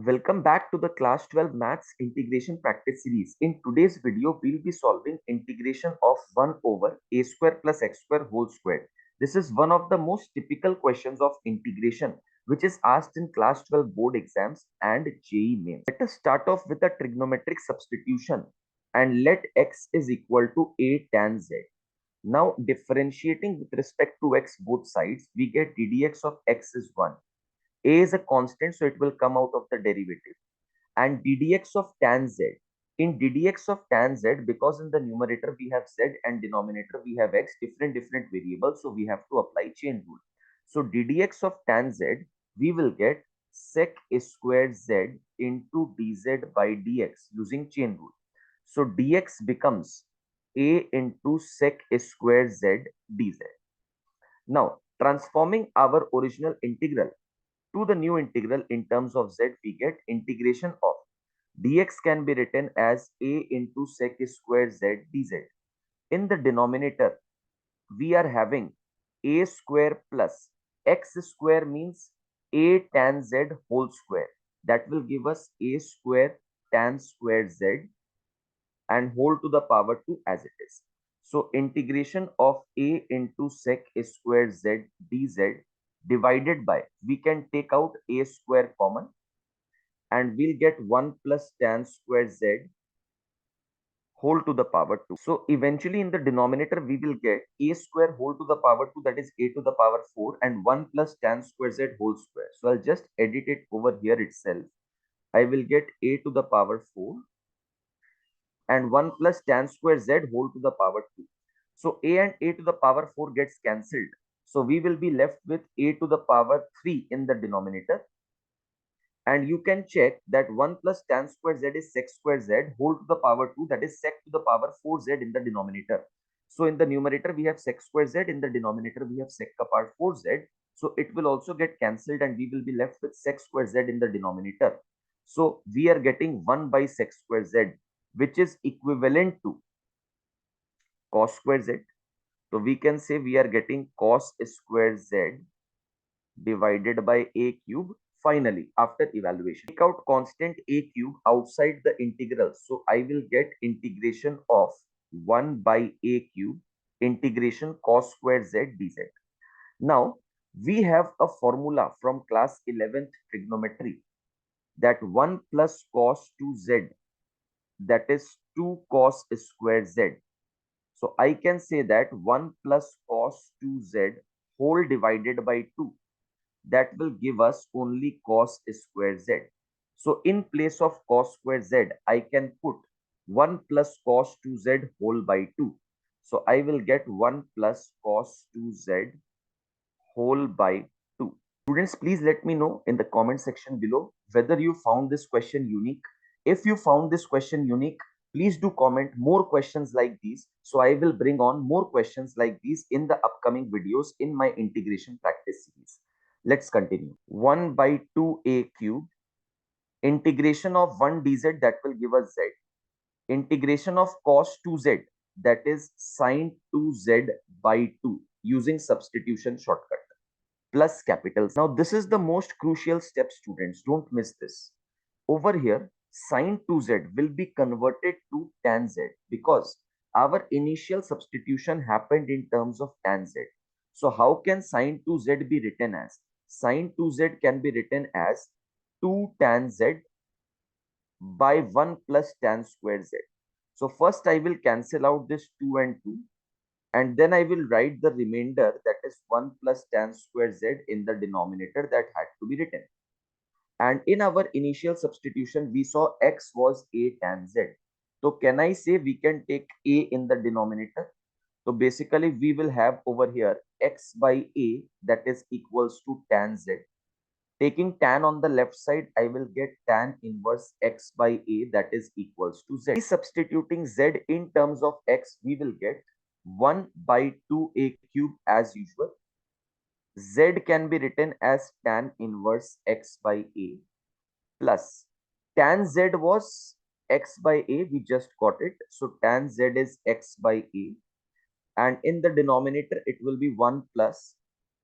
Welcome back to the class 12 maths integration practice series. In today's video, we'll be solving integration of 1 over a square plus x square whole square. This is one of the most typical questions of integration which is asked in class 12 board exams and JEE Mains. Let us start off with a trigonometric substitution and let x is equal to a tan z. Now differentiating with respect to x both sides, we get ddx of x is 1. A is a constant, so it will come out of the derivative. And ddx of tan z. In ddx of tan z, because in the numerator we have z and denominator we have x, different variables, so we have to apply chain rule. So ddx of tan z, we will get sec squared z into dz by dx using chain rule. So dx becomes a into sec squared z dz. Now, transforming our original integral to the new integral in terms of z, we get integration of dx can be written as a into sec square z dz. In the denominator, we are having a square plus x square means a tan z whole square. That will give us a square tan square z and whole to the power 2 as it is. So integration of a into sec square z dz divided by, we can take out a square common and we'll get 1 plus tan square z whole to the power 2. So eventually in the denominator we will get a square whole to the power 2, that is a to the power 4, and 1 plus tan square z whole square. So I'll just edit it over here itself. I will get a to the power 4 and 1 plus tan square z whole to the power 2. So a and a to the power 4 gets cancelled. So we will be left with a to the power 3 in the denominator. And you can check that 1 plus tan square z is sec square z whole to the power 2, that is sec to the power 4z in the denominator. So in the numerator we have sec square z, in the denominator we have sec to the power 4z. So it will also get cancelled and we will be left with sec square z in the denominator. So we are getting 1 by sec square z, which is equivalent to cos square z. So we can say we are getting cos square z divided by a cube. Finally, after evaluation, take out constant a cube outside the integral. So I will get integration of 1 by a cube integration cos square z dz. Now, we have a formula from class 11th trigonometry that 1 plus cos 2z, that is 2 cos square z. So I can say that 1 plus cos 2z whole divided by 2, that will give us only cos square z. So in place of cos square z, I can put 1 plus cos 2z whole by 2. So I will get 1 plus cos 2z whole by 2. Students, please let me know in the comment section below whether you found this question unique. If you found this question unique, please do comment more questions like these. So I will bring on more questions like these in the upcoming videos in my integration practice series. Let's continue. 1 by 2a cube, integration of 1 dz, that will give us z, integration of cos 2z, that is sine 2z by 2 using substitution shortcut, plus capitals. Now this is the most crucial step, students, don't miss this. Over here, sine 2z will be converted to tan z because our initial substitution happened in terms of tan z. So how can sine 2z be written as? Sine 2z can be written as 2 tan z by 1 plus tan square z. So first I will cancel out this 2 and 2, and then I will write the remainder, that is 1 plus tan square z in the denominator that had to be written. And in our initial substitution, we saw x was a tan z. So can I say we can take a in the denominator? So basically we will have over here x by a, that is equals to tan z. Taking tan on the left side, I will get tan inverse x by a, that is equals to z. Substituting z in terms of x, we will get 1 by 2a cube as usual. Z can be written as tan inverse x by a plus tan z was x by a, we just got it. So tan z is x by a, and in the denominator it will be 1 plus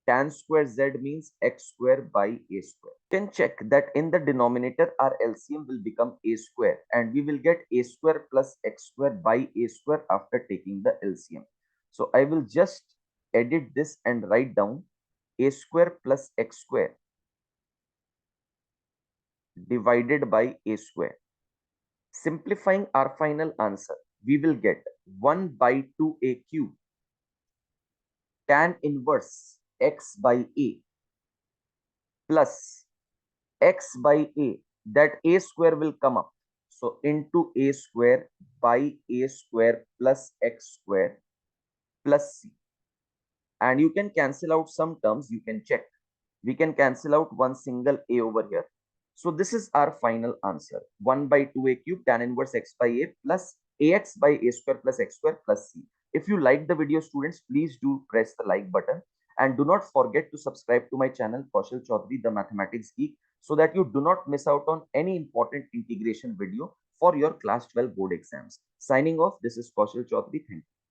tan square z means x square by a square. You can check that in the denominator our LCM will become a square and we will get a square plus x square by a square after taking the LCM. So I will just edit this and write down a square plus x square divided by a square. Simplifying our final answer, we will get 1 by 2a cube tan inverse x by a plus x by a, that a square will come up. So into a square by a square plus x square plus c. And you can cancel out some terms, you can check. We can cancel out one single a over here. So this is our final answer. 1 by 2a cube tan inverse x by a plus ax by a square plus x square plus c. If you like the video, students, please do press the like button. And do not forget to subscribe to my channel, Kaushal Chaudhary, the Mathematics Geek, so that you do not miss out on any important integration video for your class 12 board exams. Signing off, this is Kaushal Chaudhary. Thank you.